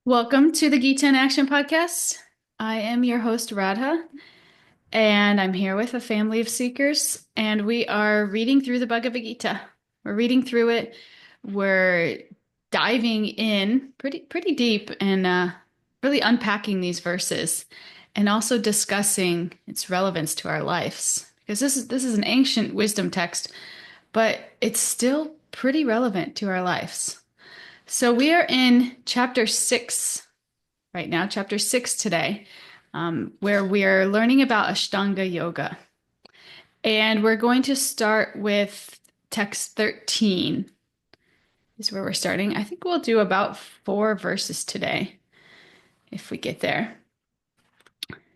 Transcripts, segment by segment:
Welcome to the Gita in Action podcast. I am your host, Radha, and I'm here with a family of seekers, and we are reading through the Bhagavad Gita. We're reading through it. We're diving in pretty deep and really unpacking these verses and also discussing its relevance to our lives. Because this is an ancient wisdom text, but it's still pretty relevant to our lives. So we are in chapter 6 right now, chapter 6 today, where we're learning about Ashtanga Yoga. And we're going to start with text 13 is where we're starting. I think we'll do about 4 verses today if we get there.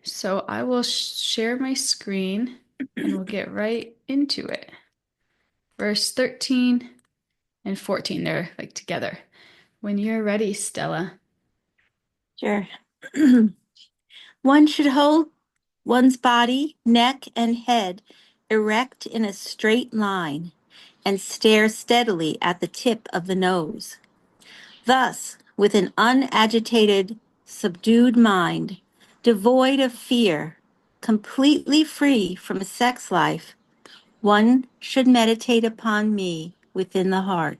So I will share my screen and we'll get right into it. Verse 13 and 14, they're like together. When you're ready, Stella. Sure. One should hold one's body, neck, and head erect in a straight line and stare steadily at the tip of the nose. Thus, with an unagitated, subdued mind, devoid of fear, completely free from a sex life, one should meditate upon me within the heart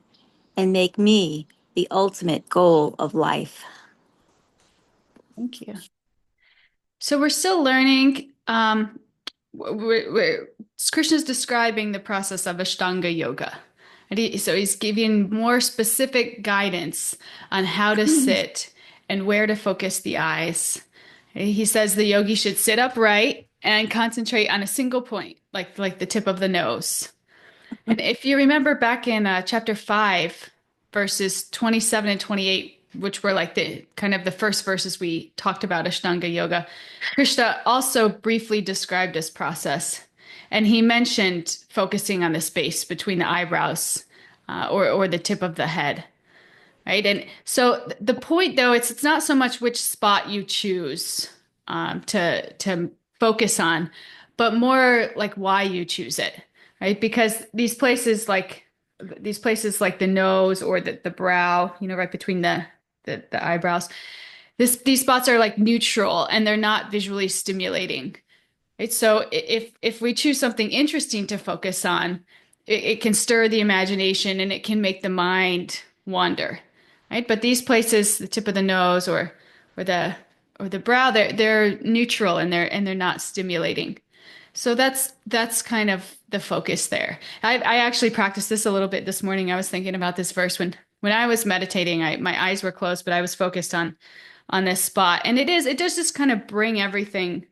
and make me the ultimate goal of life. Thank you. So we're still learning. Krishna's describing the process of Ashtanga yoga. So he's giving more specific guidance on how to sit and where to focus the eyes. He says the yogi should sit upright and concentrate on a single point, like the tip of the nose. And if you remember back in chapter 5, verses 27 and 28, which were like the kind of the first verses we talked about Ashtanga Yoga, Krishna also briefly described this process. And he mentioned focusing on the space between the eyebrows or the tip of the head. Right. And so the point, though, it's not so much which spot you choose to focus on, but more like why you choose it. Right. Because these places like the nose or the brow, right between the eyebrows, these spots are like neutral and they're not visually stimulating. Right. So if we choose something interesting to focus on, it can stir the imagination and it can make the mind wander. Right. But these places, the tip of the nose or the or the brow, they're neutral and they're not stimulating. So that's kind of the focus there. I actually practiced this a little bit this morning. I was thinking about this verse when I was meditating. My eyes were closed, but I was focused on this spot, and it does just kind of bring everything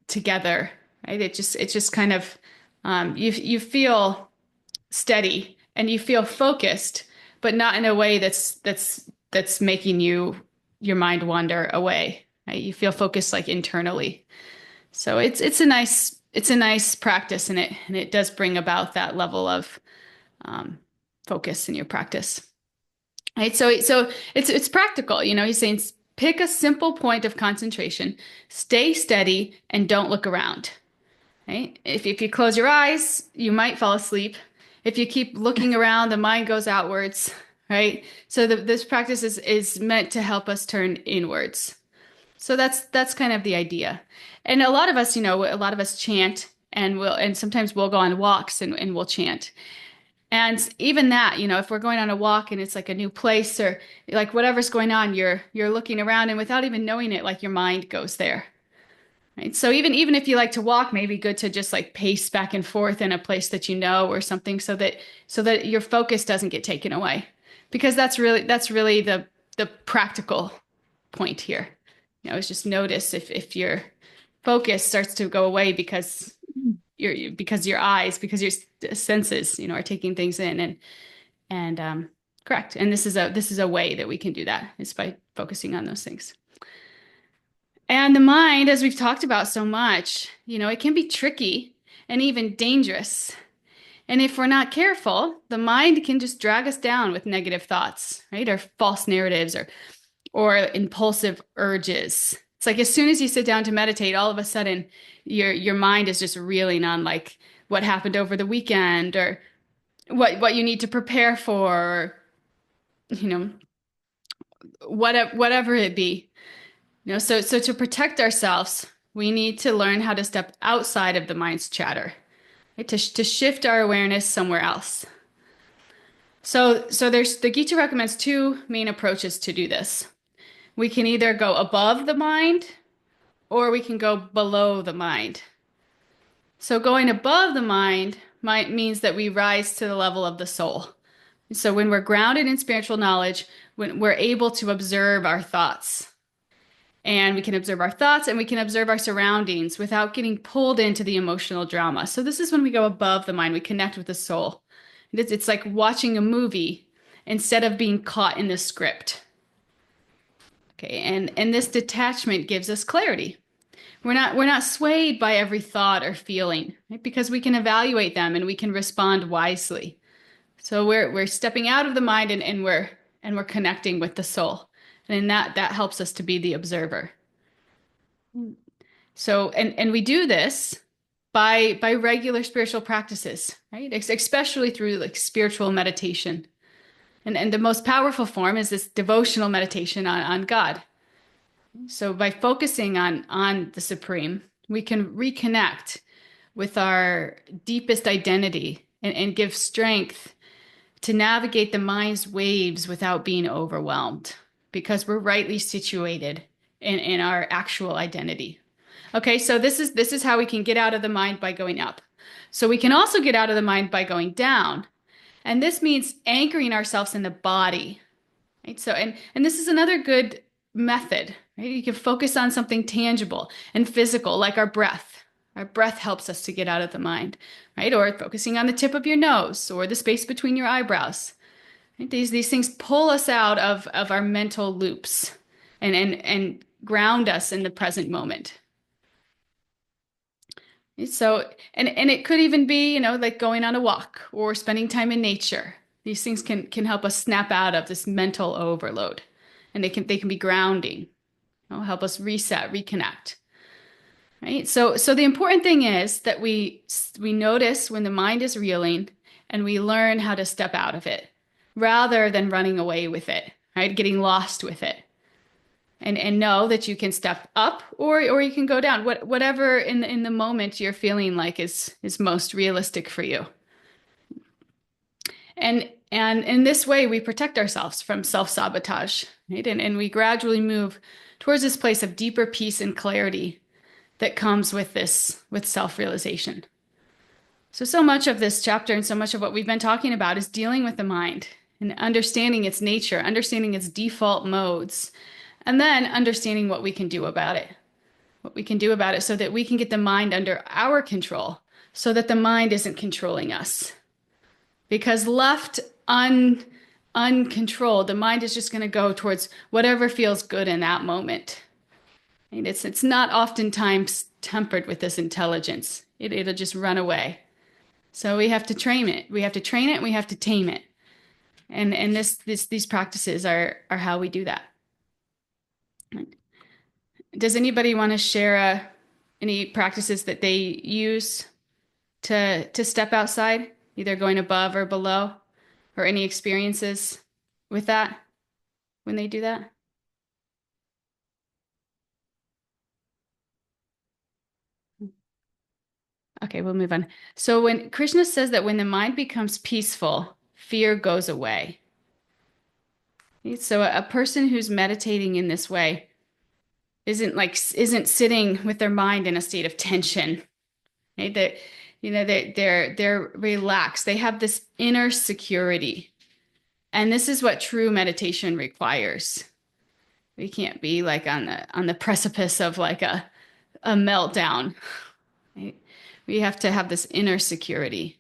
together, right? It just kind of you feel steady and you feel focused, but not in a way that's making your mind wander away. Right? You feel focused like internally. So it's a nice practice, and it does bring about that level of focus in your practice. Right. So it's practical. He's saying pick a simple point of concentration, stay steady, and don't look around. Right. If you close your eyes, you might fall asleep. If you keep looking around, the mind goes outwards. Right. So this practice is meant to help us turn inwards. So that's kind of the idea. And a lot of us chant and sometimes we'll go on walks and we'll chant. And even that, if we're going on a walk and it's like a new place or like whatever's going on, you're looking around and without even knowing it, like your mind goes there. Right? So even if you like to walk, maybe good to just like pace back and forth in a place that you know or something so that your focus doesn't get taken away. Because that's really the practical point here. It's just notice if your focus starts to go away because your eyes, because your senses, are taking things in and correct. And this is a way that we can do that is by focusing on those things. And the mind, as we've talked about so much, it can be tricky and even dangerous. And if we're not careful, the mind can just drag us down with negative thoughts, right? Or false narratives or impulsive urges. It's like as soon as you sit down to meditate, all of a sudden your mind is just reeling on like what happened over the weekend or what you need to prepare for, or, you know, whatever it be. So to protect ourselves, we need to learn how to step outside of the mind's chatter, right? To shift our awareness somewhere else. So there's the Gita recommends two main approaches to do this. We can either go above the mind or we can go below the mind. So going above the mind means that we rise to the level of the soul. So when we're grounded in spiritual knowledge, when we're able to observe our thoughts, and we can observe our thoughts and we can observe our surroundings without getting pulled into the emotional drama. So this is when we go above the mind, we connect with the soul. It's like watching a movie instead of being caught in the script. Okay, and this detachment gives us clarity. We're not swayed by every thought or feeling, right? Because we can evaluate them and we can respond wisely. So we're stepping out of the mind and we're connecting with the soul. And that helps us to be the observer. So and we do this by regular spiritual practices, right? Especially through like spiritual meditation. And the most powerful form is this devotional meditation on God. So by focusing on the Supreme, we can reconnect with our deepest identity and give strength to navigate the mind's waves without being overwhelmed because we're rightly situated in our actual identity. Okay, so this is how we can get out of the mind by going up. So we can also get out of the mind by going down. And this means anchoring ourselves in the body. Right? So and this is another good method, right? You can focus on something tangible and physical, like our breath. Our breath helps us to get out of the mind, right? Or focusing on the tip of your nose or the space between your eyebrows. Right? These things pull us out of our mental loops and ground us in the present moment. So, and it could even be, like going on a walk or spending time in nature. These things can help us snap out of this mental overload, and they can be grounding, help us reset, reconnect. Right? So the important thing is that we notice when the mind is reeling, and we learn how to step out of it, rather than running away with it, right? Getting lost with it. And know that you can step up or you can go down. Whatever in the moment you're feeling like is most realistic for you. And in this way we protect ourselves from self-sabotage, right? And we gradually move towards this place of deeper peace and clarity that comes with self-realization. So much of this chapter and so much of what we've been talking about is dealing with the mind and understanding its nature, understanding its default modes, and then understanding what we can do about it. What we can do about it so that we can get the mind under our control, so that the mind isn't controlling us. Because left uncontrolled, the mind is just going to go towards whatever feels good in that moment. And it's not oftentimes tempered with this intelligence. It'll just run away. So we have to train it. We have to train it and we have to tame it. And these practices are how we do that. Does anybody want to share any practices that they use to step outside, either going above or below, or any experiences with that when they do that? Okay, we'll move on. So when Krishna says that when the mind becomes peaceful, fear goes away. So a person who's meditating in this way isn't sitting with their mind in a state of tension. Right? They're relaxed. They have this inner security. And this is what true meditation requires. We can't be like on the precipice of like a meltdown. Right? We have to have this inner security.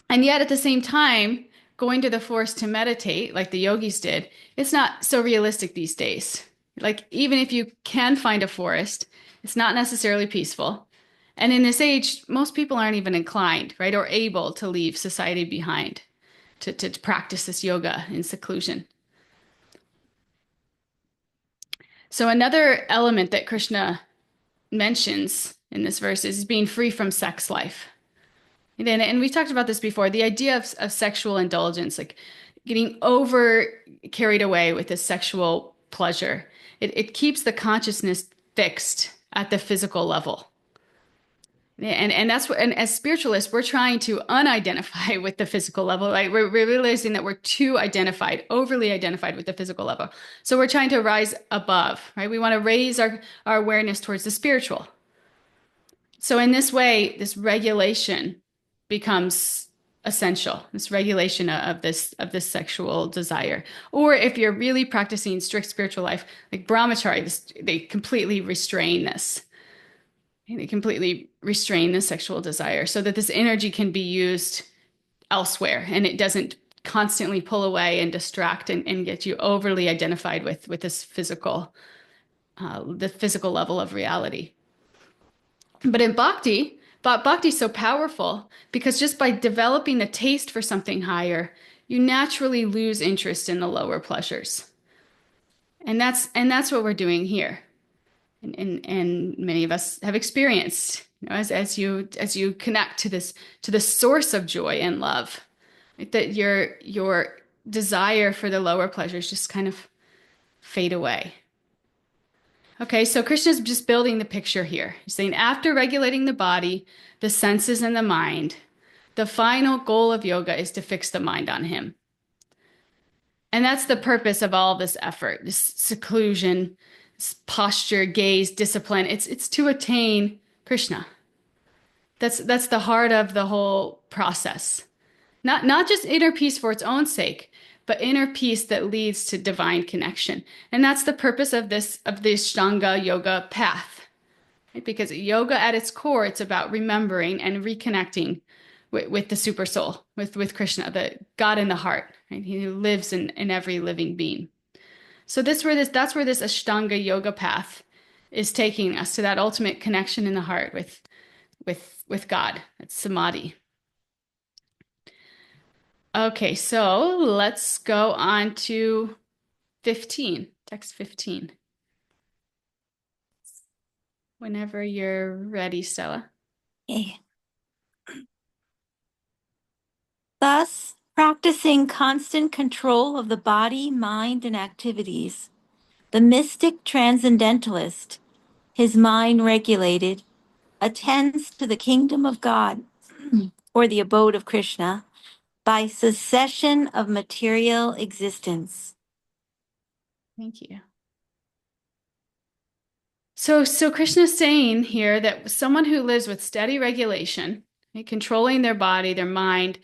And yet at the same time, going to the forest to meditate, like the yogis did, it's not so realistic these days. Like even if you can find a forest, it's not necessarily peaceful. And in this age, most people aren't even inclined, right, or able to leave society behind to practice this yoga in seclusion. So another element that Krishna mentions in this verse is being free from sex life. And we talked about this before, the idea of sexual indulgence, like getting over carried away with this sexual pleasure. It keeps the consciousness fixed at the physical level. And that's what, and as spiritualists, we're trying to unidentify with the physical level, right? We're realizing that we're too identified, overly identified with the physical level. So we're trying to rise above, right? We want to raise our awareness towards the spiritual. So in this way, this regulation becomes essential. This regulation of this sexual desire. Or if you're really practicing strict spiritual life, like brahmachari, they completely restrain this. They completely restrain the sexual desire so that this energy can be used elsewhere and it doesn't constantly pull away and distract and get you overly identified with this the physical level of reality. But in bhakti is so powerful because just by developing a taste for something higher, you naturally lose interest in the lower pleasures. And that's what we're doing here. And many of us have experienced, as you connect to the source of joy and love, right, that your desire for the lower pleasures just kind of fade away. Okay, so Krishna's just building the picture here. He's saying after regulating the body, the senses, and the mind, the final goal of yoga is to fix the mind on him. And that's the purpose of all this effort, this seclusion, this posture, gaze, discipline. It's to attain Krishna. That's the heart of the whole process. Not just inner peace for its own sake, but inner peace that leads to divine connection. And that's the purpose of the Ashtanga yoga path. Right? Because yoga at its core, it's about remembering and reconnecting with the super soul, with Krishna, the God in the heart, right? He who lives in every living being. So that's where this Ashtanga yoga path is taking us, to that ultimate connection in the heart with God. That's samadhi. Okay, so let's go on to 15, text 15. Whenever you're ready, Stella. Okay. Thus, practicing constant control of the body, mind, and activities, the mystic transcendentalist, his mind regulated, attends to the kingdom of God or the abode of Krishna by cessation of material existence. Thank you. So Krishna's saying here that someone who lives with steady regulation, right, controlling their body, their mind,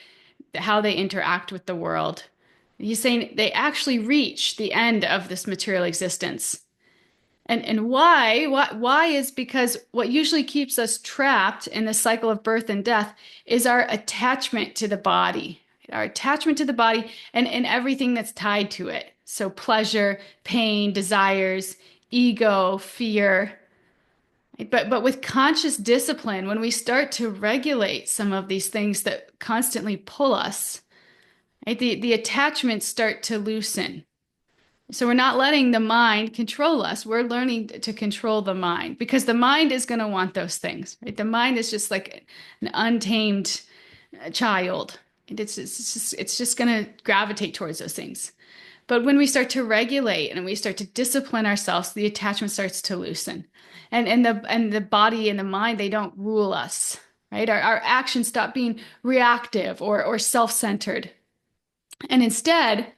how they interact with the world, he's saying they actually reach the end of this material existence. And why is because what usually keeps us trapped in the cycle of birth and death is our attachment to the body, and everything that's tied to it. So pleasure, pain, desires, ego, fear. But with conscious discipline, when we start to regulate some of these things that constantly pull us, right, the attachments start to loosen. So we're not letting the mind control us. We're learning to control the mind, because the mind is going to want those things, right? The mind is just like an untamed child. It's just going to gravitate towards those things. But when we start to regulate and we start to discipline ourselves, the attachment starts to loosen. And the body and the mind, they don't rule us, right? Our actions stop being reactive or self-centered. And instead,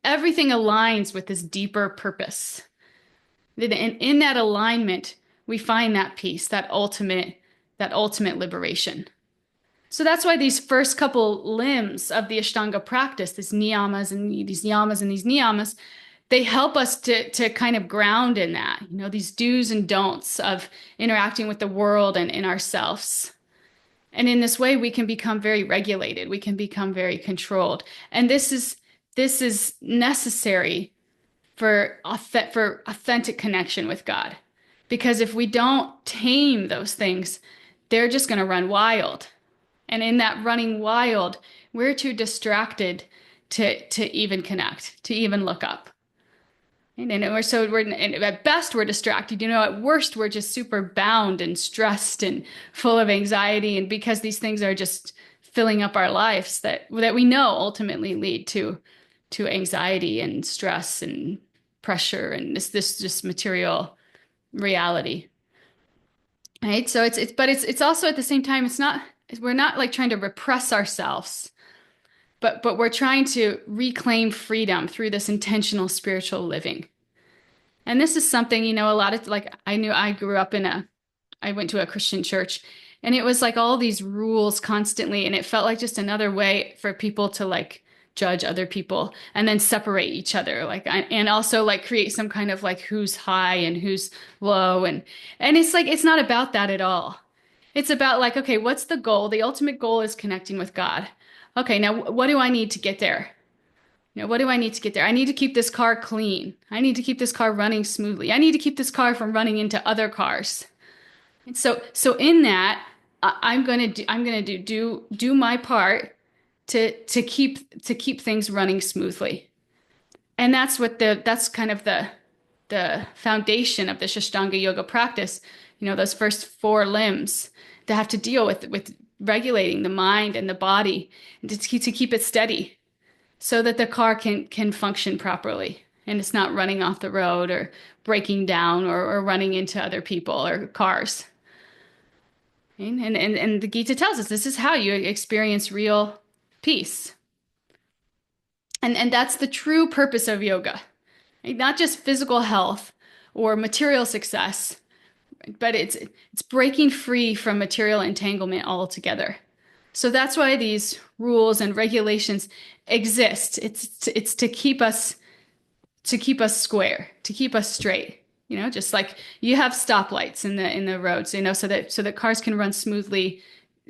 everything aligns with this deeper purpose. And in that alignment, we find that peace, that ultimate liberation. So that's why these first couple limbs of the Ashtanga practice, these niyamas and these niyamas, they help us to kind of ground in that, these do's and don'ts of interacting with the world and in ourselves. And in this way, we can become very regulated. We can become very controlled. And this is necessary for authentic connection with God. Because if we don't tame those things, they're just going to run wild. And in that running wild, we're too distracted to even connect, to even look up. And at best we're distracted. At worst we're just super bound and stressed and full of anxiety. And because these things are just filling up our lives that we know ultimately lead to to anxiety and stress and pressure and this just material reality. Right? So it's also at the same time, it's not, we're not like trying to repress ourselves, but we're trying to reclaim freedom through this intentional spiritual living. And this is something, a lot of like I grew up I went to a Christian church, and it was like all these rules constantly, and it felt like just another way for people to like judge other people and then separate each other, and also like create some kind of like who's high and who's low, and it's like it's not about that at all. It's about like, okay, what's the goal? The ultimate goal is connecting with God. Okay, now what do I need to get there? What do I need to get there? I need to keep this car clean. I need to keep this car running smoothly. I need to keep this car from running into other cars. And so in that, I'm gonna do my part to keep things running smoothly. And that's kind of the foundation of the Ashtanga yoga practice. Those first four limbs that have to deal with regulating the mind and the body, and to keep it steady so that the car can function properly and it's not running off the road or breaking down or running into other people or cars. And the Gita tells us this is how you experience real peace. And that's the true purpose of yoga. Right? Not just physical health or material success, but it's breaking free from material entanglement altogether. So that's why these rules and regulations exist. It's to keep us square, to keep us straight. Just like you have stoplights in the roads, so that cars can run smoothly,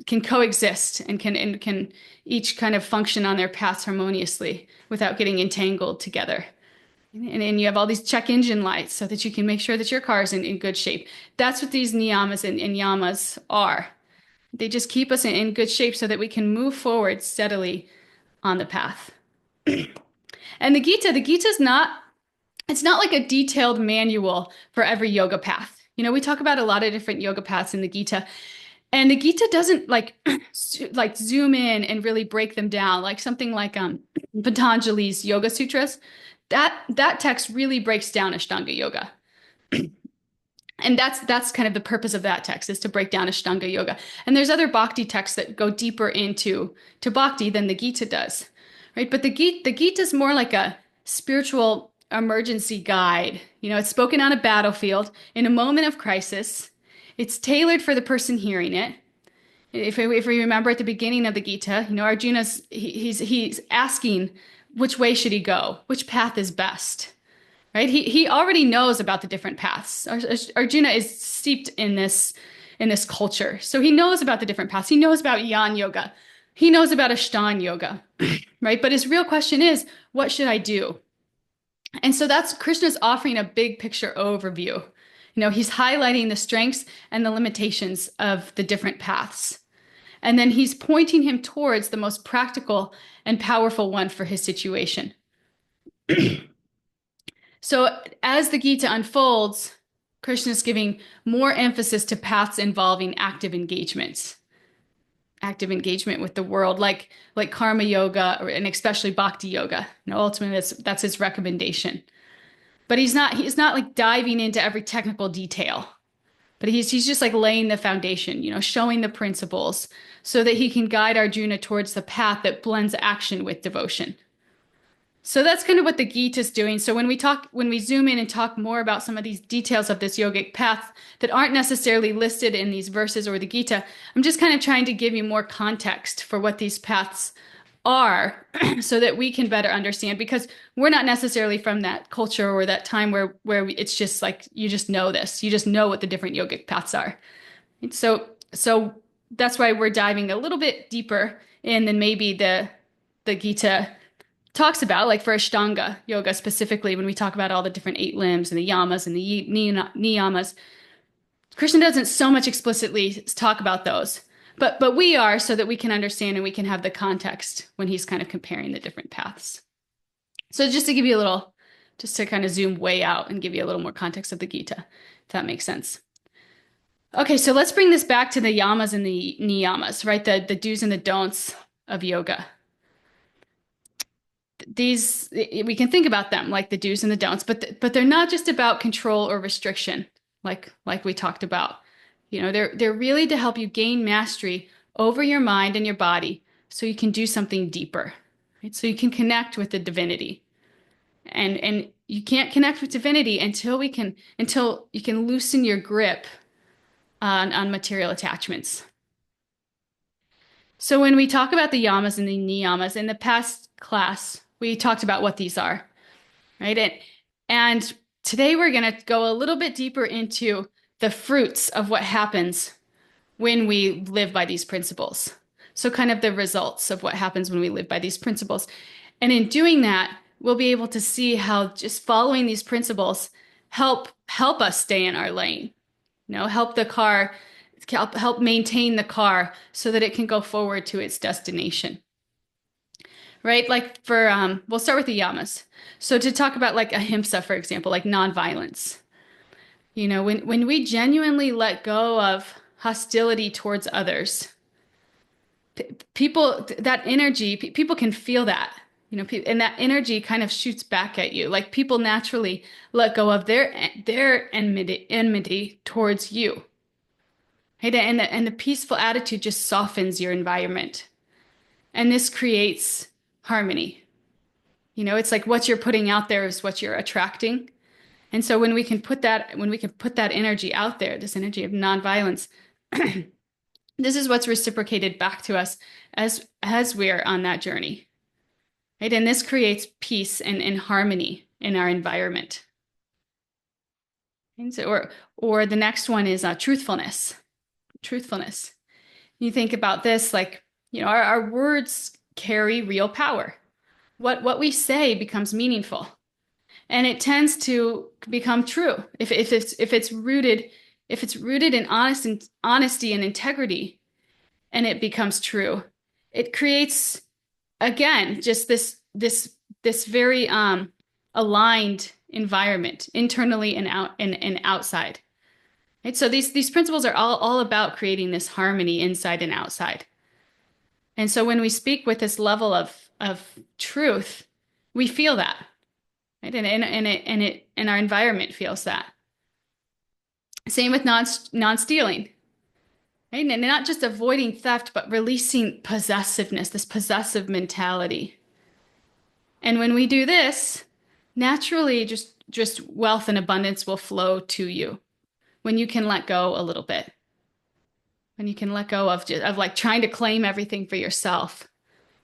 can coexist, and can each kind of function on their paths harmoniously without getting entangled together. And you have all these check engine lights so that you can make sure that your car is in good shape. That's what these niyamas and yamas are. They just keep us in good shape so that we can move forward steadily on the path. And the Gita is not, it's not like a detailed manual for every yoga path. We talk about a lot of different yoga paths in the Gita, and the Gita doesn't like like zoom in and really break them down like something like Patanjali's Yoga Sutras. That text really breaks down Ashtanga yoga. And that's kind of the purpose of that text, is to break down Ashtanga yoga. And there's other bhakti texts that go deeper into bhakti than the Gita does, right? But the Gita is more like a spiritual emergency guide. It's spoken on a battlefield in a moment of crisis. It's tailored for the person hearing it. If we remember at the beginning of the Gita, Arjuna's he's asking which way should he go, which path is best. Right? He already knows about the different paths. Arjuna is steeped in this culture. So he knows about the different paths. He knows about Yan yoga. He knows about Ashtanga yoga. Right? But his real question is, what should I do? And so that's Krishna's offering a big picture overview. He's highlighting the strengths and the limitations of the different paths. And then he's pointing him towards the most practical and powerful one for his situation. So as the Gita unfolds, Krishna is giving more emphasis to paths involving active engagement with the world, like karma yoga, and especially bhakti yoga. Ultimately, that's his recommendation. But he's not like diving into every technical detail. But he's just like laying the foundation, showing the principles so that he can guide Arjuna towards the path that blends action with devotion. So that's kind of what the Gita is doing. So when we zoom in and talk more about some of these details of this yogic path that aren't necessarily listed in these verses or the Gita, I'm just kind of trying to give you more context for what these paths are so that we can better understand, because we're not necessarily from that culture or that time where it's just like, you just know this, you just know what the different yogic paths are. And so that's why we're diving a little bit deeper in than maybe the Gita talks about, like for Ashtanga yoga specifically, when we talk about all the different 8 limbs and the yamas and the niyamas. Krishna doesn't so much explicitly talk about those, but we are, so that we can understand and we can have the context when he's kind of comparing the different paths. So just to give you just to kind of zoom way out and give you a little more context of the Gita, if that makes sense. Okay, so let's bring this back to the yamas and the niyamas, right? The do's and the don'ts of yoga. these we can think about them like the do's and the don'ts, but they're not just about control or restriction, like we talked about. They're really to help you gain mastery over your mind and your body so you can do something deeper, right? So you can connect with the divinity. And you can't connect with divinity until you can loosen your grip on material attachments. So when we talk about the yamas and the niyamas, in the past class, we talked about what these are, right? And today we're going to go a little bit deeper into the fruits of what happens when we live by these principles. So kind of the results of what happens when we live by these principles. And in doing that, we'll be able to see how just following these principles help us stay in our lane. Help the car, help maintain the car so that it can go forward to its destination. Right? Like we'll start with the yamas. So to talk about like ahimsa, for example, like nonviolence. When we genuinely let go of hostility towards others, people, that energy, people can feel that, and that energy kind of shoots back at you. Like people naturally let go of their enmity towards you. Right? And the peaceful attitude just softens your environment. And this creates harmony. It's like what you're putting out there is what you're attracting. And so when we can put that energy out there, this energy of nonviolence, this is what's reciprocated back to us as we're on that journey. Right? And this creates peace and harmony in our environment. And so, or the next one is truthfulness. Truthfulness. You think about this, like, our words carry real power. What we say becomes meaningful, and it tends to become true if it's rooted in honesty and integrity, and it becomes true. It creates, again, just this very aligned environment internally and outside. Right? So these principles are all about creating this harmony inside and outside. And so when we speak with this level of truth, we feel that, right? And our environment feels that. Same with non-stealing, right? And not just avoiding theft, but releasing possessiveness, this possessive mentality. And when we do this, naturally, just wealth and abundance will flow to you when you can let go a little bit. When you can let go of like trying to claim everything for yourself,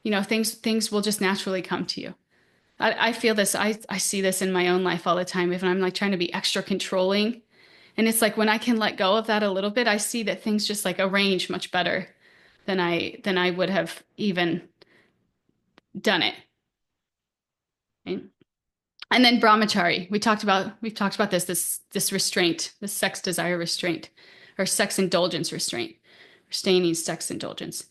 things will just naturally come to you. I feel this. I see this in my own life all the time. If I'm like trying to be extra controlling, and it's like when I can let go of that a little bit, I see that things just like arrange much better than I would have even done it. Right? And then brahmachari. We've talked about this restraint, this sex desire restraint, or sex indulgence restraint. Restraining sex indulgence,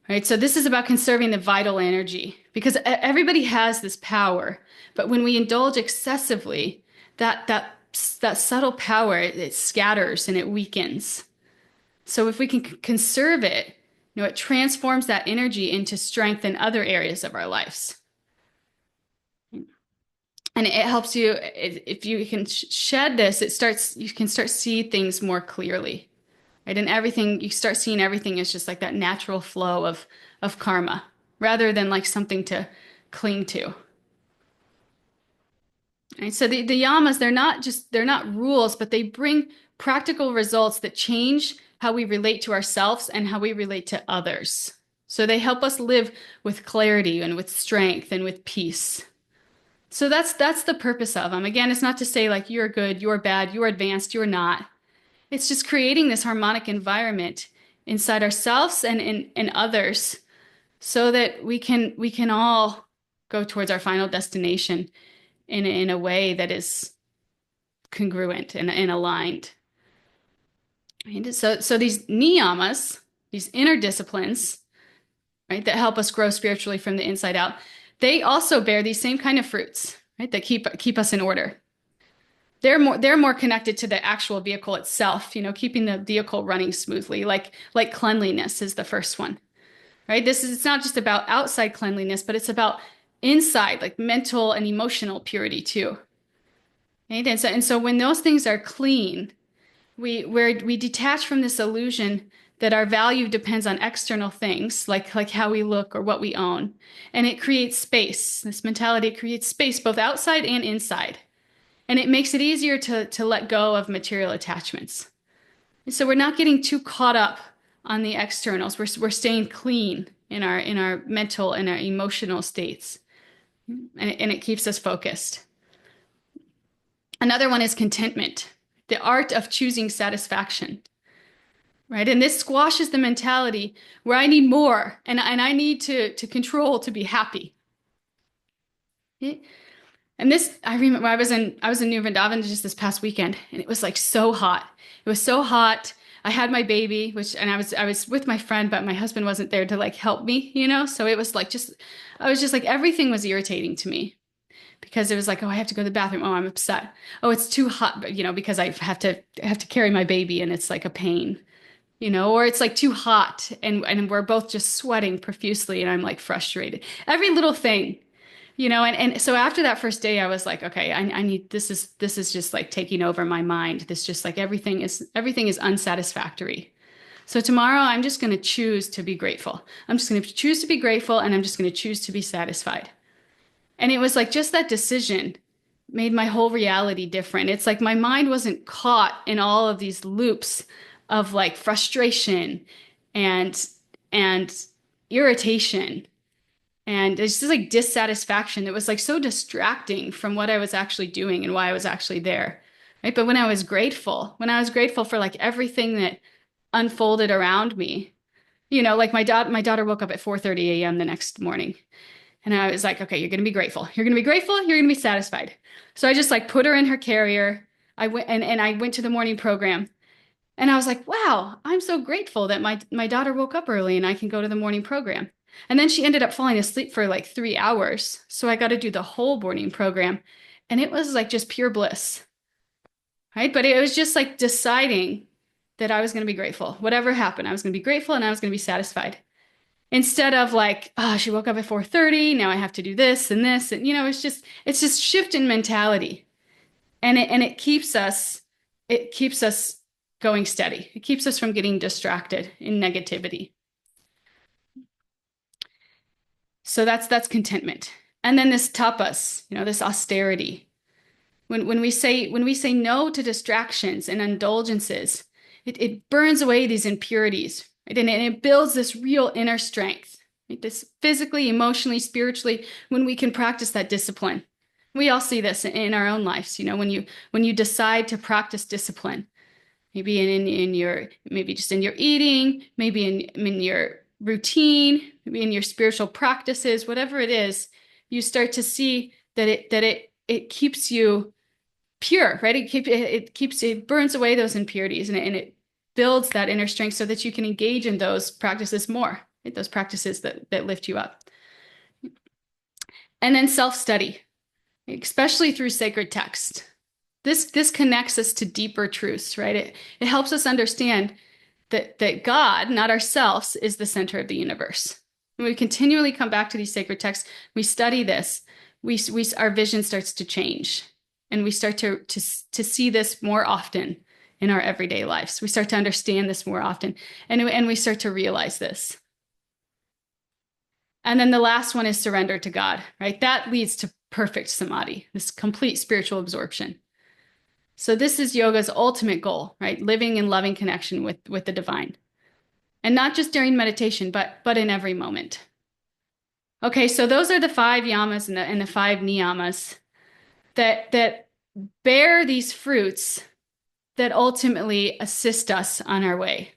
right? So this is about conserving the vital energy, because everybody has this power, but when we indulge excessively, that subtle power, it scatters and it weakens. So if we can conserve it, it transforms that energy into strength in other areas of our lives. And it helps you, if you can shed this, you can start see things more clearly. Right? And everything, you start seeing everything as just like that natural flow of karma, rather than like something to cling to. Right? So the yamas, they're not rules, but they bring practical results that change how we relate to ourselves and how we relate to others. So they help us live with clarity and with strength and with peace. So that's the purpose of them. Again, it's not to say like you're good, you're bad, you're advanced, you're not. It's just creating this harmonic environment inside ourselves and in others, so that we can all go towards our final destination in a way that is congruent and aligned. And so these niyamas, these inner disciplines, right, that help us grow spiritually from the inside out, they also bear these same kind of fruits, right, that keep us in order. They're more connected to the actual vehicle itself, keeping the vehicle running smoothly, like cleanliness is the first one, right? It's not just about outside cleanliness, but it's about inside, like mental and emotional purity too. Right? And so when those things are clean, we detach from this illusion that our value depends on external things, like how we look or what we own. And it creates space. This mentality creates space both outside and inside. And it makes it easier to let go of material attachments. And so we're not getting too caught up on the externals. We're staying clean in our mental and our emotional states. And it keeps us focused. Another one is contentment, the art of choosing satisfaction, right? And this squashes the mentality where I need more and I need to control to be happy. And this, I remember I was in New Vrindavan just this past weekend, and it was like so hot. It was so hot. I had my baby, and I was with my friend, but my husband wasn't there to like help me, you know? So it was like just I was just like everything was irritating to me because it was like, oh, I have to go to the bathroom. Oh, I'm upset. Oh, it's too hot, but because I have to carry my baby and it's like a pain, or it's like too hot and we're both just sweating profusely and I'm like frustrated. Every little thing. And so after that first day, I was like, okay, I need this is just like taking over my mind. This just like everything is unsatisfactory. So tomorrow I'm just going to choose to be grateful. I'm just going to choose to be grateful and I'm just going to choose to be satisfied. And it was like just that decision made my whole reality different. It's like my mind wasn't caught in all of these loops of like frustration and and irritation and it's just like dissatisfaction that was like so distracting from what I was actually doing and why I was actually there. Right. But when I was grateful for like everything that unfolded around me, like my daughter woke up at 4:30 a.m. the next morning. And I was like, okay, you're going to be grateful. You're going to be grateful. You're going to be satisfied. So I just like put her in her carrier. I went to the morning program and I was like, wow, I'm so grateful that my daughter woke up early and I can go to the morning program. And then she ended up falling asleep for like 3 hours. So I got to do the whole morning program. And it was like just pure bliss, right? But it was just like deciding that I was going to be grateful. Whatever happened, I was going to be grateful and I was going to be satisfied. Instead of like, oh, she woke up at 4:30, now I have to do this and this. And it's just shift in mentality. And it keeps us going steady. It keeps us from getting distracted in negativity. So that's contentment. And then this tapas, this austerity. When we say no to distractions and indulgences, it burns away these impurities, right? And it builds this real inner strength, right? This physically, emotionally, spiritually, when we can practice that discipline. We all see this in our own lives, when you decide to practice discipline, maybe maybe just in your eating, maybe in your routine, maybe in your spiritual practices, whatever it is, you start to see that it keeps you pure, right? It burns away those impurities and it builds that inner strength so that you can engage in those practices more, right? Those practices that lift you up. And then self-study, especially through sacred text. This connects us to deeper truths, right? It helps us understand that God, not ourselves, is the center of the universe. When we continually come back to these sacred texts, we study this, our vision starts to change, and we start to see this more often in our everyday lives. We start to understand this more often, and we start to realize this. And then the last one is surrender to God, right? That leads to perfect samadhi, this complete spiritual absorption. So this is yoga's ultimate goal, right? Living in loving connection with the divine. And not just during meditation, but in every moment. Okay, so those are the five yamas and the five niyamas that bear these fruits that ultimately assist us on our way.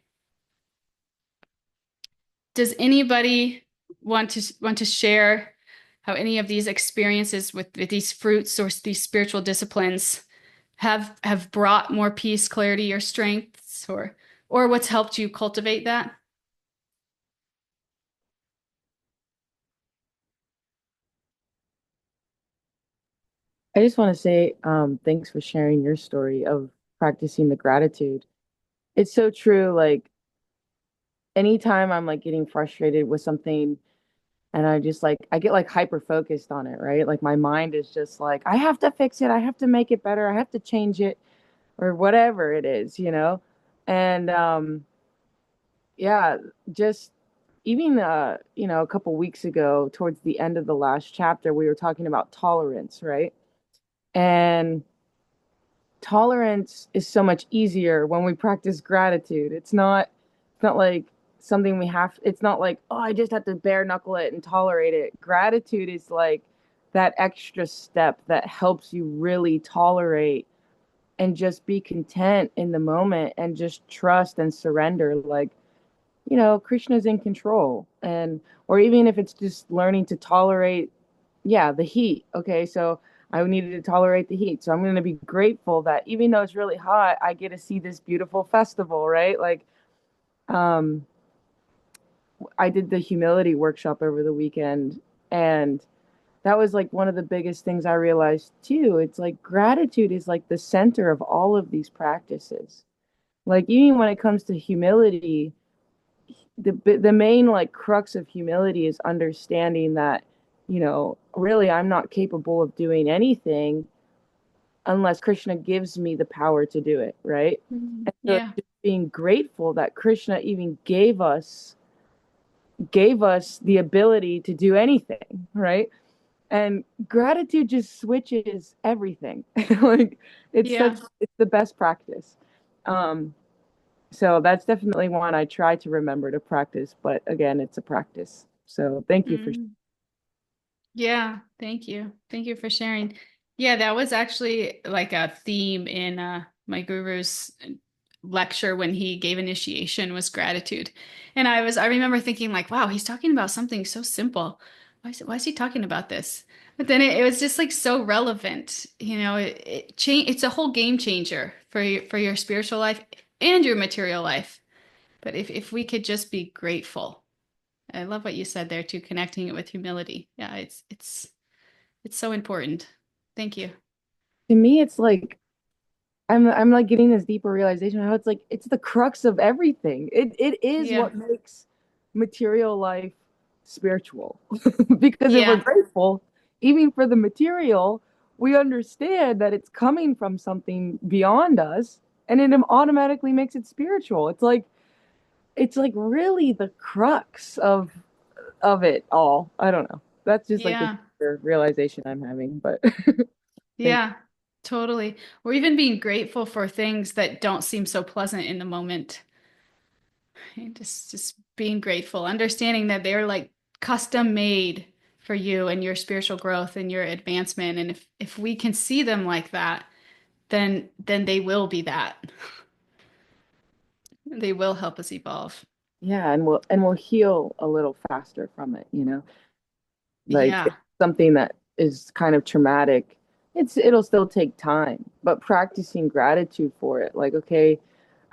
Does anybody want to share how any of these experiences with these fruits or these spiritual disciplines have brought more peace, clarity, or strengths, or what's helped you cultivate that? I just want to say thanks for sharing your story of practicing the gratitude. It's so true. Like anytime I'm like getting frustrated with something, And I just like, I get like hyper focused on it, right? Like my mind is just like, I have to fix it. I have to make it better. I have to change it or whatever it is, you know? And yeah, just even you know, a couple weeks ago, towards the end of the last chapter, we were talking about tolerance, right? And tolerance is so much easier when we practice gratitude. It's not like something we have, it's not like, oh, I just have to bare knuckle it and tolerate it. Gratitude is like that extra step that helps you really tolerate and just be content in the moment and just trust and surrender. Like, you know, Krishna's in control. And, or even if it's just learning to tolerate, yeah, the heat. Okay. So I needed to tolerate the heat. So I'm going to be grateful that even though it's really hot, I get to see this beautiful festival, right? Like, um, I did the humility workshop over the weekend, and that was like one of the biggest things I realized too. It's like gratitude is like the center of all of these practices. Like even when it comes to humility, the main like crux of humility is understanding that, you know, really I'm not capable of doing anything unless Krishna gives me the power to do it, right? Mhm. And so Yeah. just being grateful that Krishna even gave us the ability to do anything, right? And gratitude just switches everything. Like Yeah. it's the best practice. Um, so that's definitely one I try to remember to practice, but again, it's a practice. So thank you for Mm. Yeah, thank you. Thank you for sharing. Yeah, that was actually like a theme in my guru's lecture when he gave initiation was gratitude. And I remember thinking like, wow, he's talking about something so simple. Why is he talking about this? But then it was just like so relevant. You know, it's a whole game changer for your spiritual life and your material life. But if we could just be grateful. I love what you said there too, connecting it with humility. Yeah, it's so important. Thank you. to me it's like I'm like getting this deeper realization of how it's like it's the crux of everything. It is Yeah. what makes material life spiritual. Because if we're Yeah. grateful, even for the material, we understand that it's coming from something beyond us, and it automatically makes it spiritual. It's like really the crux of it all. I don't know. That's just like the Yeah. deeper realization I'm having, but thank Yeah. Totally. Or even being grateful for things that don't seem so pleasant in the moment. And just being grateful, understanding that they're like custom made for you and your spiritual growth and your advancement. And if we can see them like that, then they will be that. They will help us evolve. yeah, and we'll heal a little faster from it, you know. Like it's Yeah. something that is kind of traumatic. It'll still take time, but practicing gratitude for it, like, okay,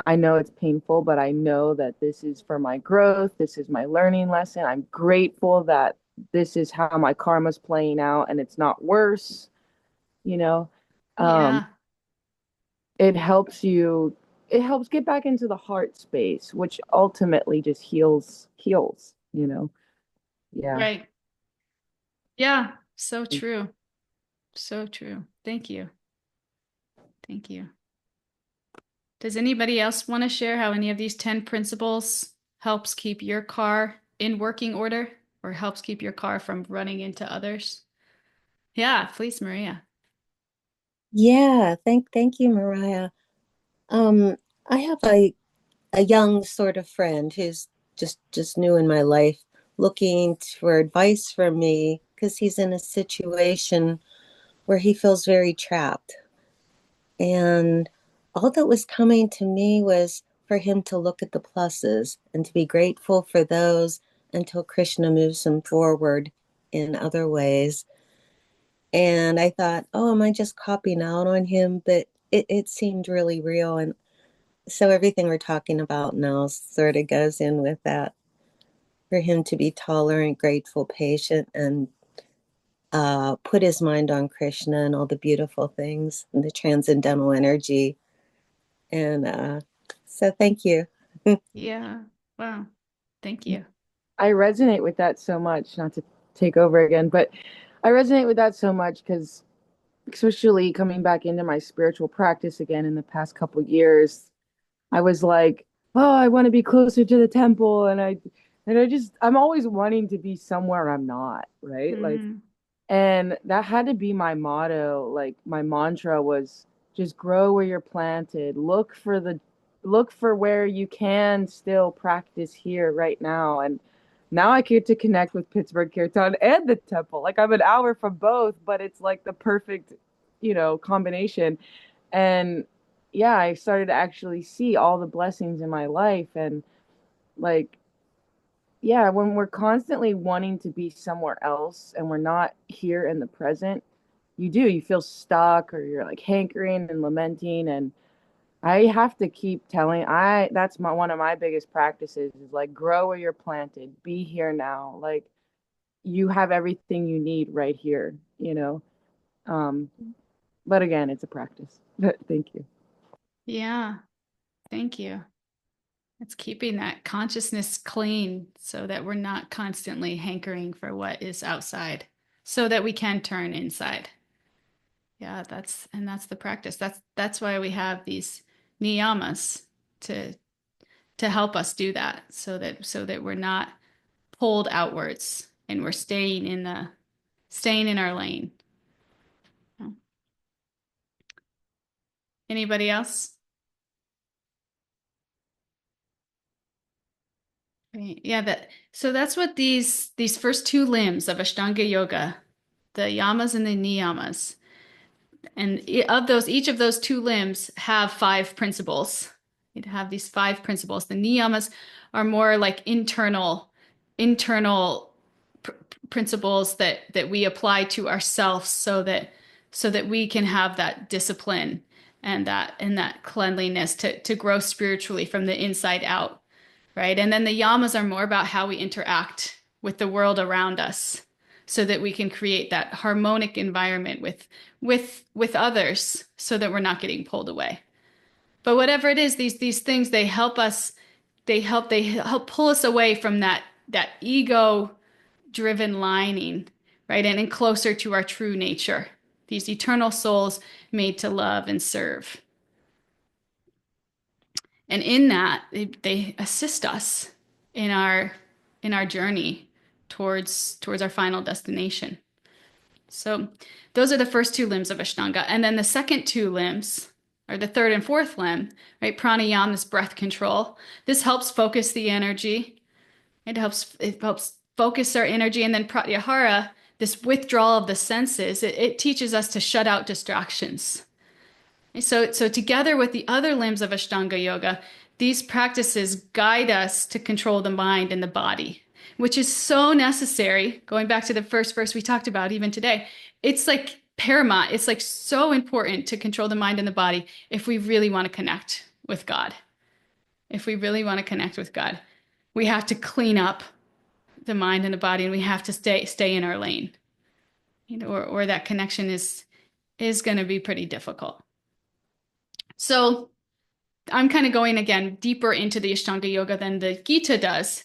I know it's painful, but I know that this is for my growth. This is my learning lesson. I'm grateful that this is how my karma's playing out and it's not worse, you know. Um, Yeah. it helps get back into the heart space, which ultimately just heals, you know. Yeah. Right. Yeah, so true. So true. Thank you. Thank you. Does anybody else want to share how any of these 10 principles helps keep your car in working order or helps keep your car from running into others? Yeah, please, Maria. Yeah, thank you, Mariah. Um, I have a young sort of friend who's just new in my life, looking for advice from me because he's in a situation where he feels very trapped. And all that was coming to me was for him to look at the pluses and to be grateful for those until Krishna moves him forward in other ways. And I thought, oh, am I just copying out on him? But it seemed really real. And so everything we're talking about now sort of goes in with that for him to be tolerant, grateful, patient, and put his mind on Krishna and all the beautiful things and the transcendental energy. And so thank you. Yeah. Wow. Thank you. I resonate with that so much, not to take over again, but I resonate with that so much because especially coming back into my spiritual practice again in the past couple years, I was like, oh, I want to be closer to the temple I'm always wanting to be somewhere I'm not, right? Like, Mm. and that had to be my motto. Like my mantra was just grow where you're planted. Look for where you can still practice here right now. And now I get to connect with Pittsburgh Kirtan and the temple. Like I'm an hour from both, but it's like the perfect, combination. And yeah, I started to actually see all the blessings in my life and like yeah, when we're constantly wanting to be somewhere else and we're not here in the present, you feel stuck or you're like hankering and lamenting. And I have to keep telling, that's one of my biggest practices is like grow where you're planted, be here now. Like you have everything you need right here. Um, but again, it's a practice. Thank you. Yeah, thank you. It's keeping that consciousness clean so that we're not constantly hankering for what is outside, so that we can turn inside. Yeah, that's the practice. That's why we have these niyamas to to help us do that, so that we're not pulled outwards and we're staying in our lane. Anybody else? Right. Yeah, so that's what these first two limbs of Ashtanga yoga, the yamas and the niyamas, and of those, each of those two limbs have five principles. You'd have these five principles. The niyamas are more like internal pr principles that we apply to ourselves so that we can have that discipline and that cleanliness to grow spiritually from the inside out, right? And then the yamas are more about how we interact with the world around us so that we can create that harmonic environment with others so that we're not getting pulled away. But whatever it is, these things, they help us, they help pull us away from that ego driven lining, right? And closer to our true nature, these eternal souls made to love and serve. And in that, they assist us in our journey towards our final destination. So those are the first two limbs of Ashtanga. And then the second two limbs, or the third and fourth limb, right? Pranayama, this breath control. This helps focus the energy. It helps focus our energy. And then pratyahara, this withdrawal of the senses, it teaches us to shut out distractions. So together with the other limbs of Ashtanga Yoga, these practices guide us to control the mind and the body, which is so necessary. Going back to the first verse we talked about, even today, it's like paramount. It's like so important to control the mind and the body if we really want to connect with God. If we really want to connect with God, we have to clean up the mind and the body, and we have to stay in our lane. Or that connection is going to be pretty difficult. So I'm kind of going again deeper into the Ashtanga yoga than the Gita does,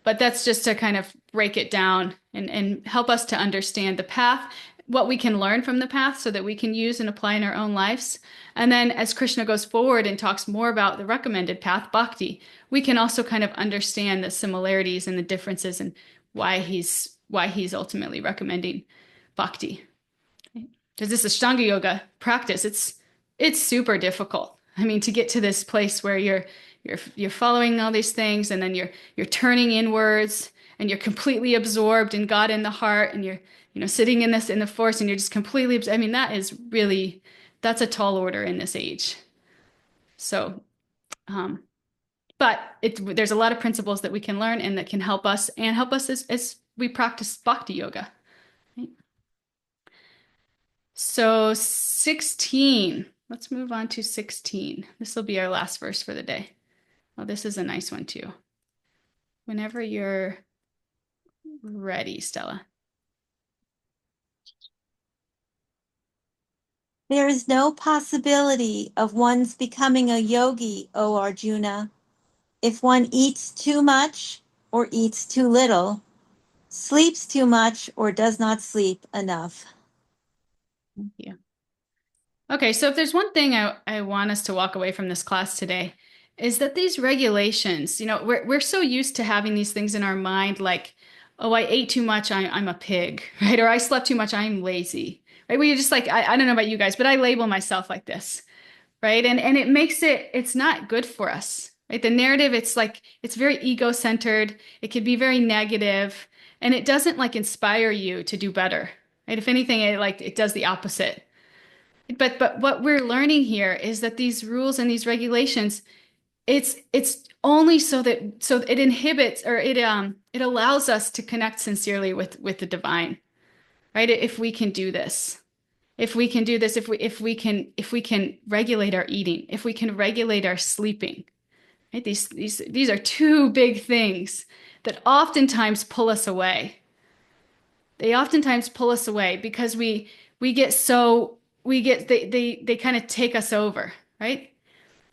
but that's just to kind of break it down and help us to understand the path, what we can learn from the path so that we can use and apply in our own lives. And then as Krishna goes forward and talks more about the recommended path, bhakti, we can also kind of understand the similarities and the differences and why he's ultimately recommending bhakti. Because this Ashtanga yoga practice, it's super difficult. I mean, to get to this place where you're following all these things, and then you're turning inwards, and you're completely absorbed in God in the heart, and you're sitting in the force, and you're just completely. I mean, that's a tall order in this age. So, but there's a lot of principles that we can learn and that can help us as we practice bhakti yoga. Right? So 16. Let's move on to 16. This will be our last verse for the day. Oh, this is a nice one too. Whenever you're ready, Stella. There is no possibility of one's becoming a yogi, O Arjuna. If one eats too much, or eats too little, sleeps too much or does not sleep enough. Thank you. Okay, so if there's one thing I want us to walk away from this class today, is that these regulations, we're so used to having these things in our mind, like, oh, I ate too much, I'm a pig, right? Or I slept too much, I'm lazy, right? We just like, I don't know about you guys, but I label myself like this, right? And it makes it's not good for us, right? The narrative, it's like, it's very ego-centered. It can be very negative, and it doesn't like inspire you to do better, right? If anything, it does the opposite. But what we're learning here is that these rules and these regulations, it's only so it inhibits, or it allows us to connect sincerely with the divine, right? If we can do this, if we can do this, if we can regulate our eating, if we can regulate our sleeping, right? These are two big things that oftentimes pull us away. They oftentimes pull us away because we get so we get they kind of take us over, right?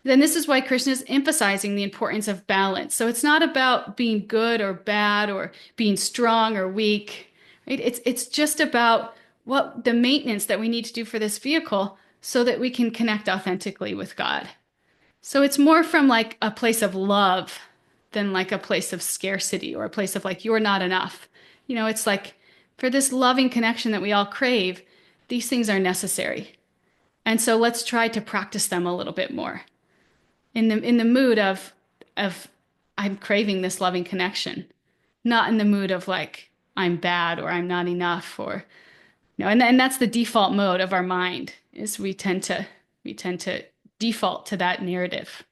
Then this is why Krishna is emphasizing the importance of balance. So it's not about being good or bad or being strong or weak, right? It's just about what the maintenance that we need to do for this vehicle so that we can connect authentically with God. So it's more from like a place of love than like a place of scarcity or a place of like, you're not enough. It's like for this loving connection that we all crave, these things are necessary. And so let's try to practice them a little bit more in the mood of I'm craving this loving connection, not in the mood of like I'm bad or I'm not enough or and that's the default mode of our mind is we tend to default to that narrative.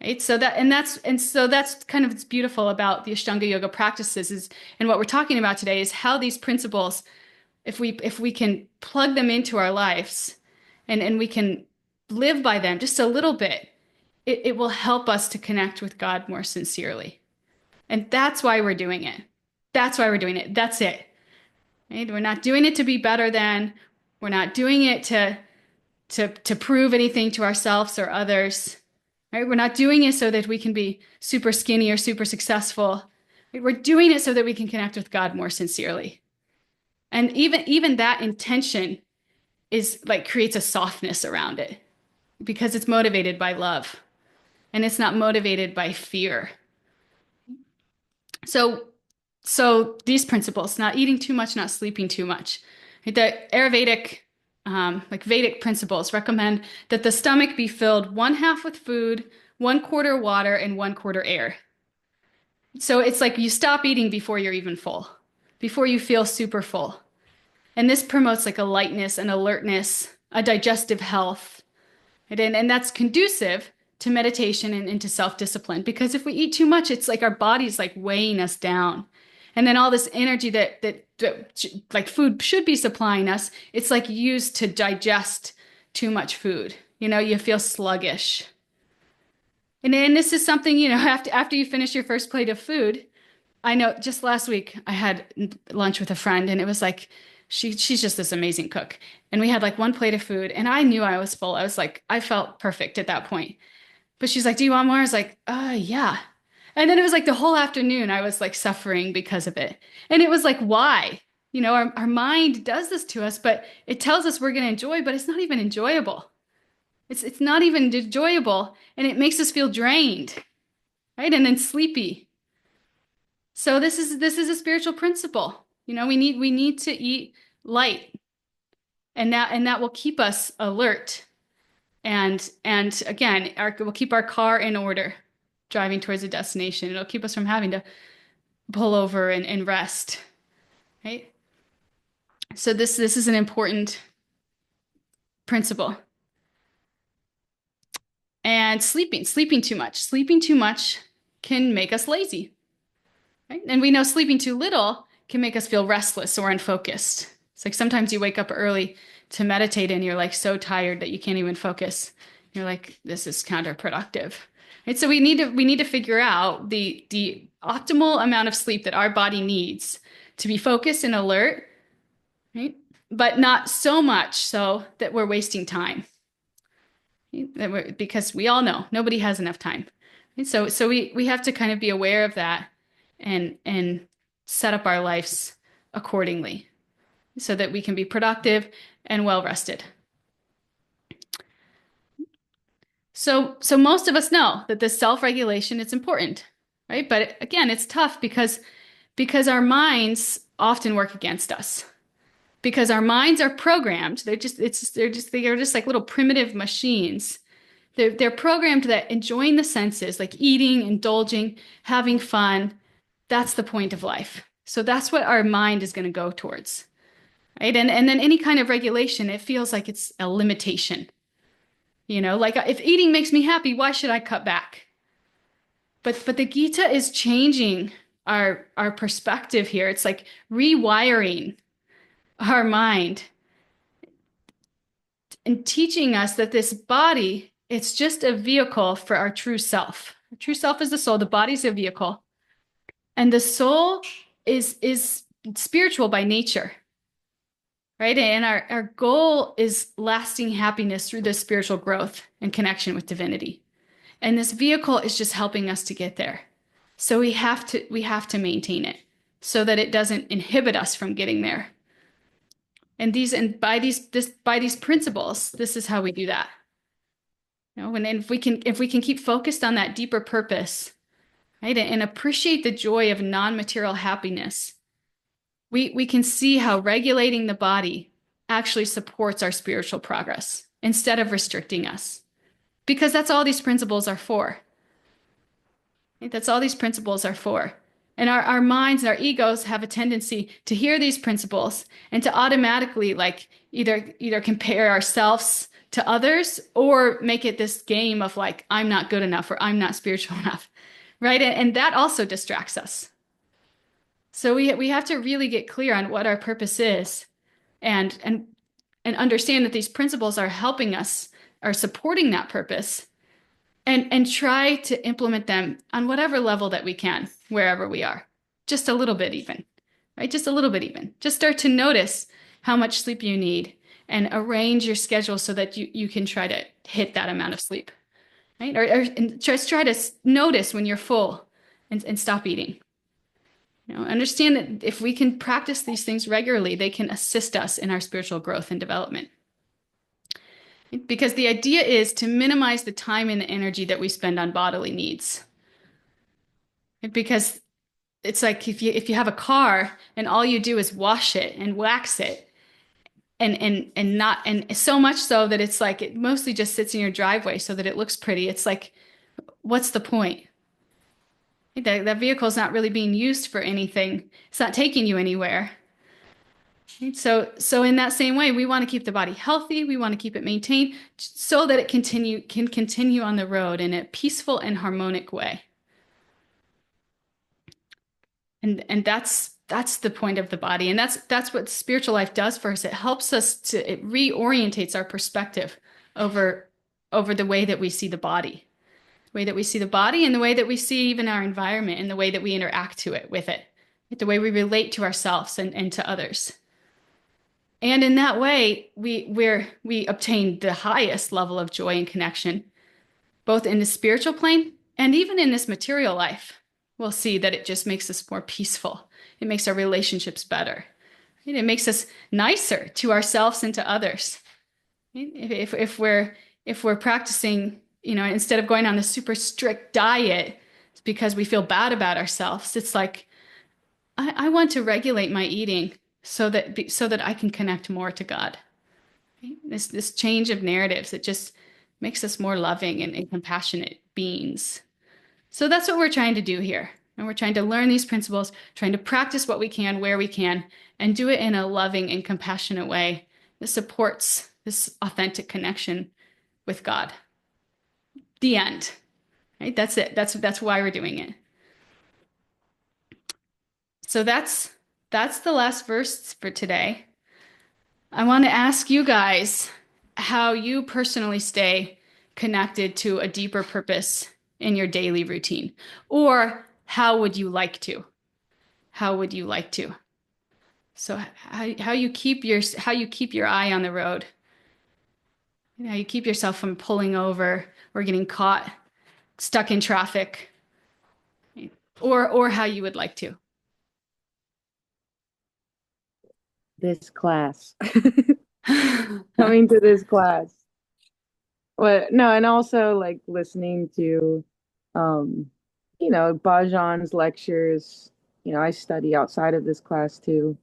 Right. So that's kind of what's beautiful about the Ashtanga yoga practices is, and what we're talking about today is how these principles, if we can plug them into our lives and we can live by them just a little bit, it will help us to connect with God more sincerely. And that's why we're doing it. That's why we're doing it. That's it. Right? We're not doing it to be better than, we're not doing it to prove anything to ourselves or others. Right? We're not doing it so that we can be super skinny or super successful. Right? We're doing it so that we can connect with God more sincerely. And even that intention is like creates a softness around it because it's motivated by love and it's not motivated by fear. So these principles, not eating too much, not sleeping too much. The Ayurvedic, like Vedic principles recommend that the stomach be filled 1/2 with food, 1/4 water, and 1/4 air. So it's like you stop eating before you're even full, before you feel super full. And this promotes like a lightness, an alertness, a digestive health. And that's conducive to meditation and into self-discipline. Because if we eat too much, it's like our body's like weighing us down. And then all this energy that like food should be supplying us, it's like used to digest too much food. You feel sluggish. And this is something, after you finish your first plate of food, I know just last week I had lunch with a friend and it was like, she's just this amazing cook. And we had like one plate of food and I knew I was full. I was like, I felt perfect at that point. But she's like, do you want more? I was like, yeah. And then it was like the whole afternoon I was like suffering because of it. And it was like, why? Our mind does this to us, but it tells us we're going to enjoy, but it's not even enjoyable. It's not even enjoyable. And it makes us feel drained, right? And then sleepy. So this is a spiritual principle. We need to eat light, and that will keep us alert. And again, we'll keep our car in order, driving towards a destination. It'll keep us from having to pull over and rest, right? So this is an important principle. And sleeping too much can make us lazy, right? And we know sleeping too little can make us feel restless or unfocused. It's like sometimes you wake up early to meditate and you're like so tired that you can't even focus. You're like, this is counterproductive. Right? So we need to figure out the optimal amount of sleep that our body needs to be focused and alert, right? But not so much so that we're wasting time. Because we all know nobody has enough time. Right? So we have to kind of be aware of that and set up our lives accordingly so that we can be productive and well rested. So most of us know that this self-regulation is important, right? But again, it's tough because our minds often work against us. Because our minds are programmed. They're just like little primitive machines. They're programmed that enjoying the senses, like eating, indulging, having fun, that's the point of life. So that's what our mind is going to go towards, right? And then any kind of regulation, it feels like it's a limitation. Like if eating makes me happy, why should I cut back? But the Gita is changing our perspective here. It's like rewiring our mind and teaching us that this body, it's just a vehicle for our true self. Our true self is the soul. The body's a vehicle. And the soul is spiritual by nature, right? And our goal is lasting happiness through this spiritual growth and connection with divinity. And this vehicle is just helping us to get there. So we have to maintain it so that it doesn't inhibit us from getting there. And by these principles, this is how we do that. And if we can keep focused on that deeper purpose, right, and appreciate the joy of non-material happiness, we can see how regulating the body actually supports our spiritual progress instead of restricting us. Because that's all these principles are for. Right? That's all these principles are for. And our minds and our egos have a tendency to hear these principles and to automatically like either compare ourselves to others or make it this game of like, I'm not good enough or I'm not spiritual enough, right? And that also distracts us. So we have to really get clear on what our purpose is and understand that these principles are helping us, are supporting that purpose. And try to implement them on whatever level that we can, wherever we are. Just a little bit even, right? Just a little bit even. Just start to notice how much sleep you need and arrange your schedule so that you can try to hit that amount of sleep, right? And just try to notice when you're full and stop eating. Understand that if we can practice these things regularly, they can assist us in our spiritual growth and development. Because the idea is to minimize the time and the energy that we spend on bodily needs. Because it's like if you have a car and all you do is wash it and wax it and so much so that it's like it mostly just sits in your driveway so that it looks pretty. It's like, what's the point? That vehicle is not really being used for anything. It's not taking you anywhere. So in that same way, we want to keep the body healthy. We want to keep it maintained so that it can continue on the road in a peaceful and harmonic way. And that's the point of the body. And that's what spiritual life does for us. It helps us it reorientates our perspective over the way that we see the body. The way that we see the body and the way that we see even our environment and the way that we interact with it. The way we relate to ourselves and to others. And in that way, we obtain the highest level of joy and connection, both in the spiritual plane and even in this material life. We'll see that it just makes us more peaceful. It makes our relationships better. It makes us nicer to ourselves and to others. If we're practicing, instead of going on a super strict diet, it's because we feel bad about ourselves. It's like, I want to regulate my eating so that I can connect more to God. Right? This change of narratives, it just makes us more loving and compassionate beings. So that's what we're trying to do here. And we're trying to learn these principles, trying to practice what we can, where we can, and do it in a loving and compassionate way that supports this authentic connection with God. The end. Right? That's it. That's why we're doing it. So that's the last verse for today. I want to ask you guys how you personally stay connected to a deeper purpose in your daily routine, or how would you like to? How would you like to? So how you keep your eye on the road, how you keep yourself from pulling over or getting caught, stuck in traffic. or how you would like to. This class. Coming to this class. But no, and also like listening to um, Bhajan's lectures. I study outside of this class too.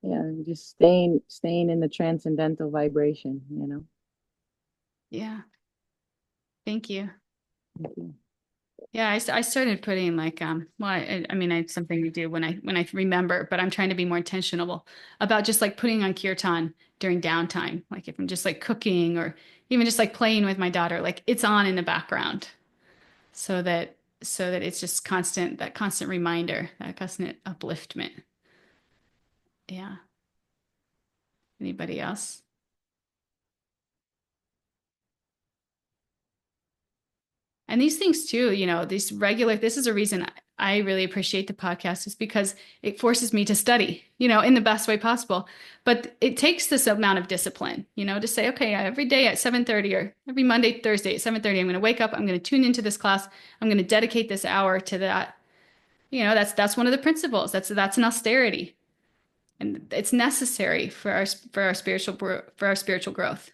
Yeah, and just staying in the transcendental vibration. Yeah. Thank you. Thank you. Yeah, I started putting like well I mean it's something you do when I remember, but I'm trying to be more intentional about just like putting on kirtan during downtime. Like if I'm just like cooking or even just like playing with my daughter, like it's on in the background so that it's just constant reminder, that constant upliftment. Yeah. Anybody else? And these things too, this is a reason I really appreciate the podcast is because it forces me to study, in the best way possible. But it takes this amount of discipline, to say, okay, every day at 7:30 or every Monday, Thursday at 7:30, I'm going to wake up, I'm going to tune into this class, I'm going to dedicate this hour to that. That's one of the principles. That's an austerity. And it's necessary for our spiritual growth.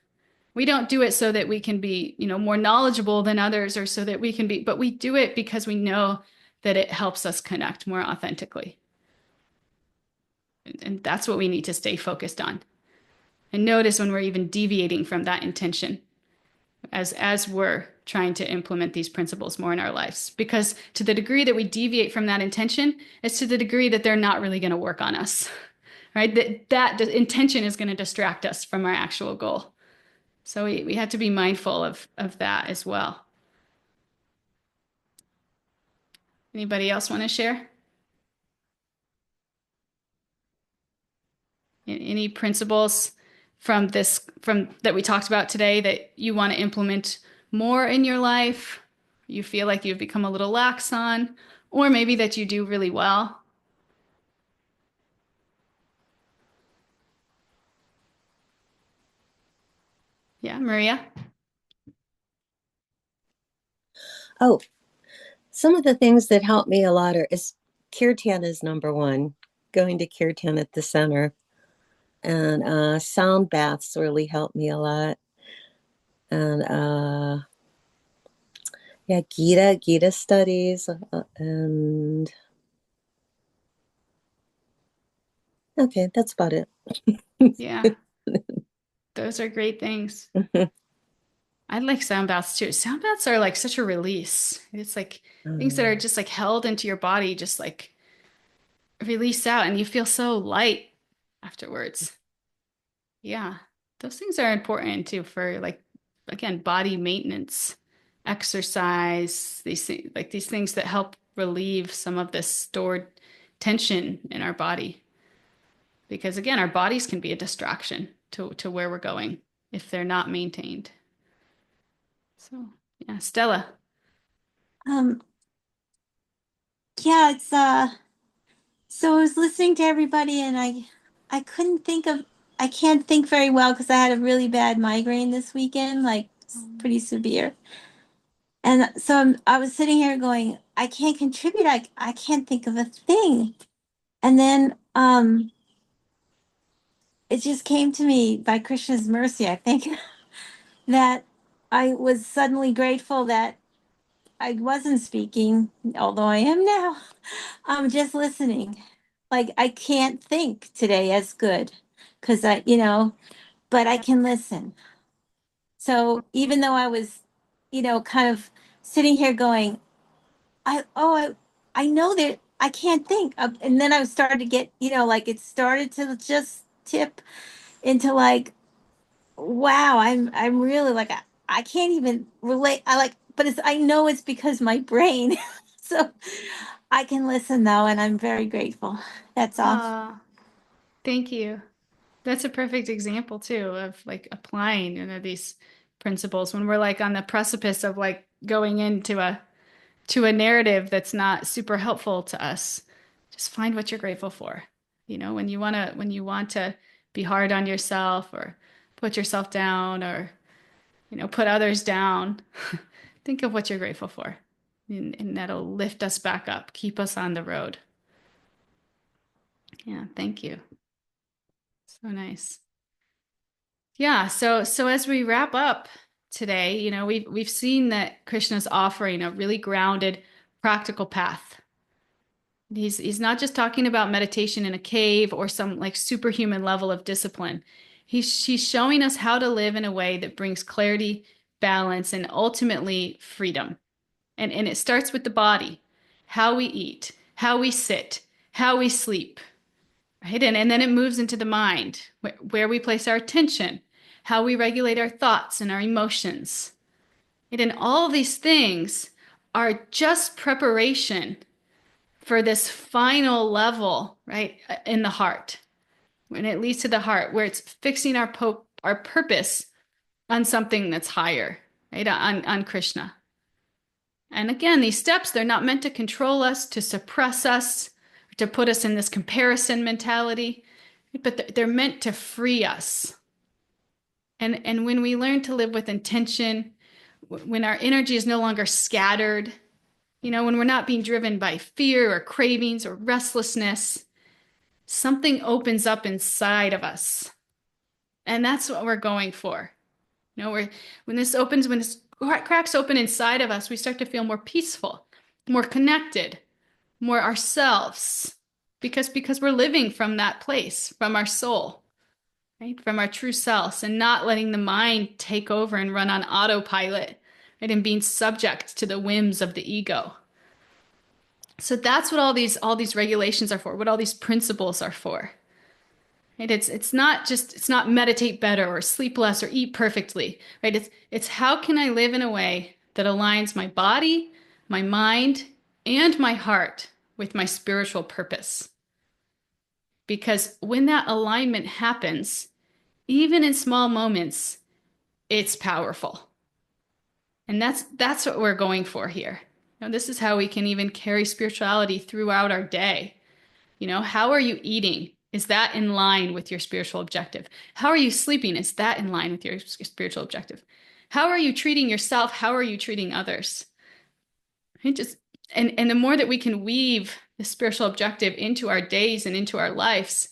We don't do it so that we can be, more knowledgeable than others or so that we can be, but we do it because we know that it helps us connect more authentically. And that's what we need to stay focused on. And notice when we're even deviating from that intention as we're trying to implement these principles more in our lives. Because to the degree that we deviate from that intention, it's to the degree that they're not really going to work on us, right? That intention is going to distract us from our actual goal. So we have to be mindful of that as well. Anybody else want to share? Any principles from that we talked about today that you want to implement more in your life? You feel like you've become a little lax on, or maybe that you do really well? Yeah, Maria? Oh, some of the things that help me a lot is kirtan is number one, going to kirtan at the center. And sound baths really help me a lot. And yeah, Gita studies. And okay, that's about it. Yeah, those are great things. I like sound baths too. Sound baths are like such a release. It's like things that are just like held into your body, just like release out, and you feel so light afterwards. Yeah, those things are important too for like, again, body maintenance, exercise, these things that help relieve some of this stored tension in our body. Because again, our bodies can be a distraction to where we're going if they're not maintained. So, yeah, Stella. Um, yeah, it's so I was listening to everybody and I couldn't think of I can't think very well because I had a really bad migraine this weekend, like pretty severe. And so I was sitting here going, I can't contribute. I can't think of a thing. And then it just came to me by Krishna's mercy, I think, that I was suddenly grateful that I wasn't speaking, although I am now. I'm just listening. Like I can't think today as good because but I can listen. So even though I was, kind of sitting here going, I know that I can't think. And then I started to get, like it started to just tip into like, wow, I'm really like, I can't even relate. But I know it's because my brain. So I can listen though, and I'm very grateful. That's all. Thank you. That's a perfect example too of like applying, these principles when we're like on the precipice of like going into a narrative that's not super helpful to us. Just find what you're grateful for. When you want to be hard on yourself or put yourself down or put others down, think of what you're grateful for. and that'll lift us back up, keep us on the road. Yeah, thank you. So nice. Yeah, so as we wrap up today, you know, we've seen that Krishna's offering a really grounded, practical path. He's not just talking about meditation in a cave or some like superhuman level of discipline. She's showing us how to live in a way that brings clarity, balance, and ultimately freedom. And it starts with the body, how we eat, how we sit, how we sleep, right? And then it moves into the mind, where we place our attention, how we regulate our thoughts and our emotions. And all of these things are just preparation for this final level, right, in the heart. When it leads to the heart, where it's fixing our purpose on something that's higher, right, on Krishna. And again, these steps, they're not meant to control us, to suppress us, to put us in this comparison mentality, but they're meant to free us. And when we learn to live with intention, when our energy is no longer scattered, you know, when we're not being driven by fear or cravings or restlessness, something opens up inside of us. And that's what we're going for. You know, when this cracks open inside of us, we start to feel more peaceful, more connected, more ourselves, because we're living from that place, from our soul, right? From our true selves, and not letting the mind take over and run on autopilot, right? And being subject to the whims of the ego. So that's what all these regulations are for, what all these principles are for. Right? It's not meditate better or sleep less or eat perfectly, right? It's how can I live in a way that aligns my body, my mind, and my heart with my spiritual purpose. Because when that alignment happens, even in small moments, it's powerful. And that's what we're going for here. You know, this is how we can even carry spirituality throughout our day. You know, how are you eating? Is that in line with your spiritual objective? How are you sleeping? Is that in line with your spiritual objective? How are you treating yourself? How are you treating others? And the more that we can weave the spiritual objective into our days and into our lives,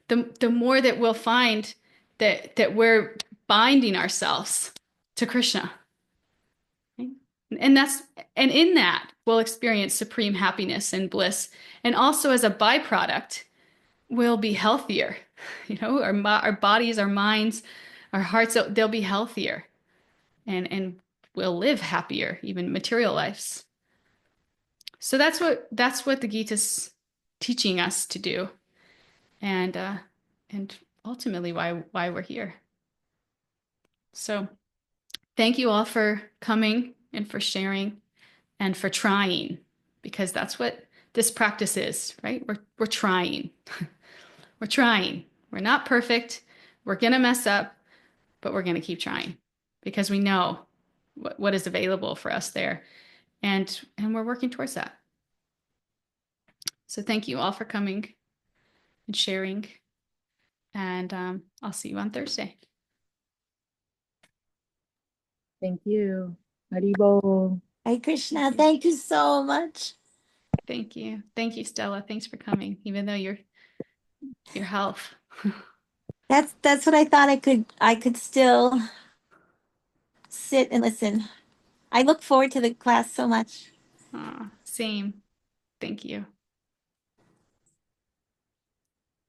the more that we'll find that we're binding ourselves to Krishna. Right? And in that we'll experience supreme happiness and bliss. And also as a byproduct, we'll be healthier. You know, our bodies, our minds, our hearts, they'll be healthier. And we'll live happier, even material lives. So that's what the Gita's teaching us to do. And ultimately why we're here. So thank you all for coming and for sharing and for trying, because that's what this practice is, right? We're trying. We're trying. We're not perfect. We're gonna mess up, but we're gonna keep trying because we know what is available for us there, and we're working towards that. So thank you all for coming and sharing, and I'll see you on Thursday. Thank you. Haribol. Hi, Krishna. Thank you so much. Thank you, Stella. Thanks for coming, even though your health. That's what I thought I could still sit and listen. I look forward to the class so much. Same. Thank you.